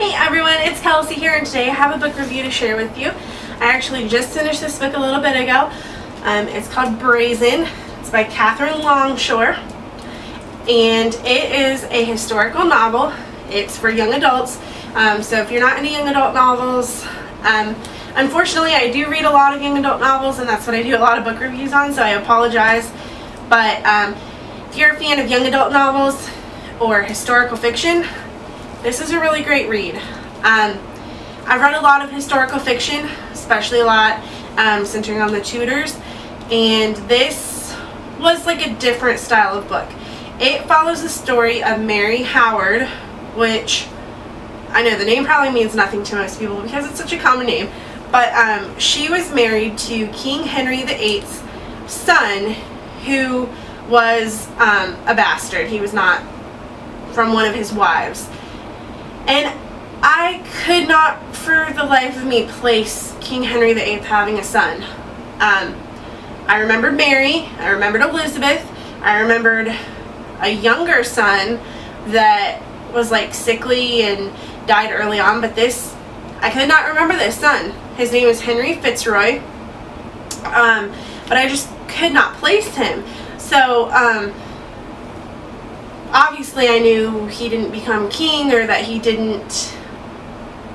Hey everyone, it's Kelsey here, and today I have a book review to share with you. I actually just finished this book a little bit ago. It's called Brazen. It's by Catherine Longshore, and it is a historical novel. It's for young adults, so if you're not into young adult novels, unfortunately I do read a lot of young adult novels, and that's what I do a lot of book reviews on, so I apologize. But if you're a fan of young adult novels or historical fiction, this is a really great read. I've read a lot of historical fiction, especially a lot centering on the Tudors, and this was like a different style of book. It follows the story of Mary Howard, which I know the name probably means nothing to most people because it's such a common name, but she was married to King Henry VIII's son, who was a bastard. He was not from one of his wives. And I could not for the life of me place King Henry VIII having a son. I remembered Mary, I remembered Elizabeth, I remembered a younger son that was like sickly and died early on, but this, I could not remember this son. His name is Henry Fitzroy, but I just could not place him. So, obviously I knew he didn't become king, or that he didn't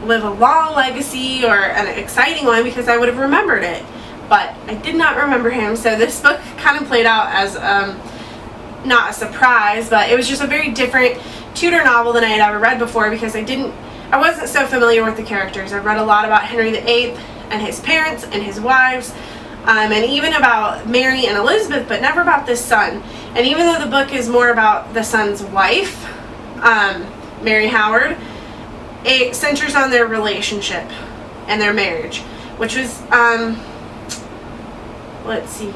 live a long legacy or an exciting one, because I would have remembered it, but I did not remember him. So this book kind of played out as not a surprise, but it was just a very different Tudor novel than I had ever read before, because I wasn't so familiar with the characters. I've read a lot about Henry VIII and his parents and his wives, and even about Mary and Elizabeth, but never about this son. And even though the book is more about the son's wife, Mary Howard, it centers on their relationship and their marriage, which was, let's see,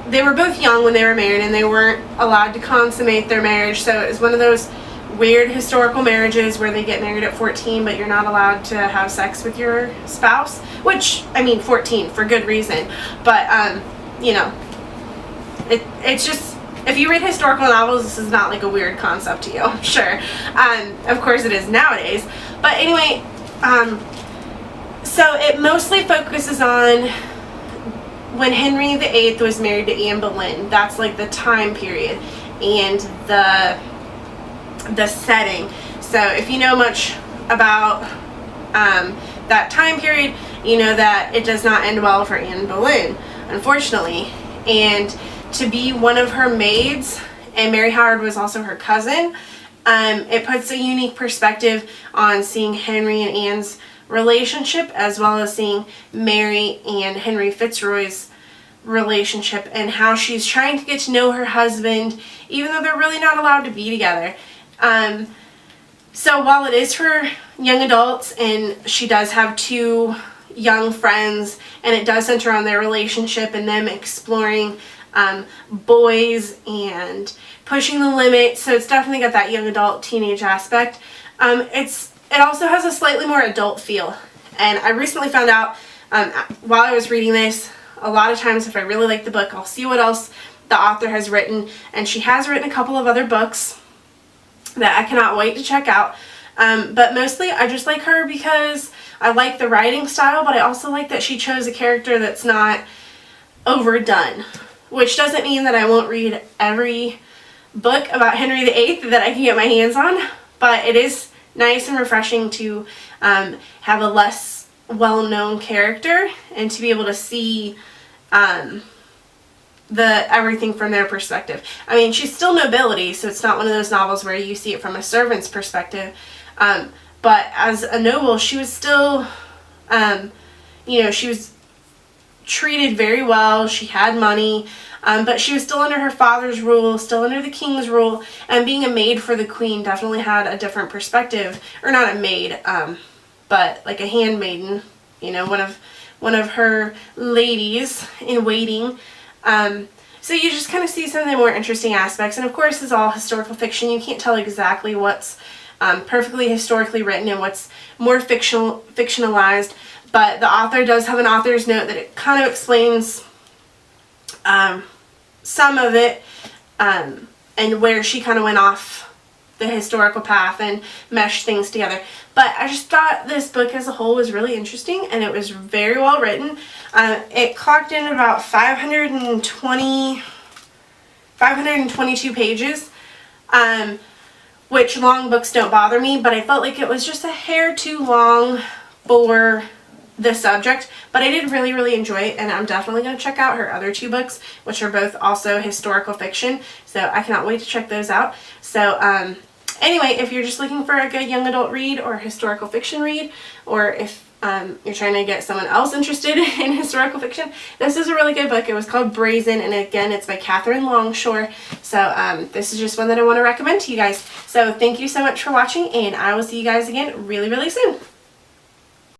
they were both young when they were married, and they weren't allowed to consummate their marriage, so it was one of those weird historical marriages where they get married at 14, but you're not allowed to have sex with your spouse, which, I mean, 14 for good reason, but, you know, it's just, if you read historical novels, this is not like a weird concept to you, I'm sure. Of course it is nowadays. But anyway, so it mostly focuses on when Henry VIII was married to Anne Boleyn. That's like the time period and the setting. So if you know much about that time period, you know that it does not end well for Anne Boleyn, unfortunately. And to be one of her maids, and Mary Howard was also her cousin, it puts a unique perspective on seeing Henry and Anne's relationship, as well as seeing Mary and Henry Fitzroy's relationship, and how she's trying to get to know her husband, even though they're really not allowed to be together. So while it is for young adults, and she does have two young friends, and it does center on their relationship and them exploring boys and pushing the limits, so it's definitely got that young adult teenage aspect. It also has a slightly more adult feel, and I recently found out while I was reading this, a lot of times if I really like the book, I'll see what else the author has written, and she has written a couple of other books that I cannot wait to check out, but mostly I just like her because I like the writing style, but I also like that she chose a character that's not overdone. Which doesn't mean that I won't read every book about Henry VIII that I can get my hands on, but it is nice and refreshing to have a less well-known character and to be able to see everything from their perspective. I mean, she's still nobility, so it's not one of those novels where you see it from a servant's perspective, but as a noble, she was still, she was treated very well. She had money, but she was still under her father's rule, still under the king's rule, and being a maid for the queen definitely had a different perspective. Or not a maid, but like a handmaiden, one of her ladies in waiting. So you just kind of see some of the more interesting aspects, and of course it's all historical fiction. You can't tell exactly what's perfectly historically written and what's more fictionalized. But the author does have an author's note that it kind of explains some of it, and where she kind of went off the historical path and mesh things together. But I just thought this book as a whole was really interesting, and it was very well written. It clocked in about 522 pages, which long books don't bother me, but I felt like it was just a hair too long for the subject. But I did really, really enjoy it, and I'm definitely going to check out her other 2 books, which are both also historical fiction, so I cannot wait to check those out. So anyway, if you're just looking for a good young adult read or historical fiction read, or if you're trying to get someone else interested in historical fiction, this is a really good book. It was called Brazen, and again, it's by Catherine Longshore. So this is just one that I want to recommend to you guys. So thank you so much for watching, and I will see you guys again really, really soon.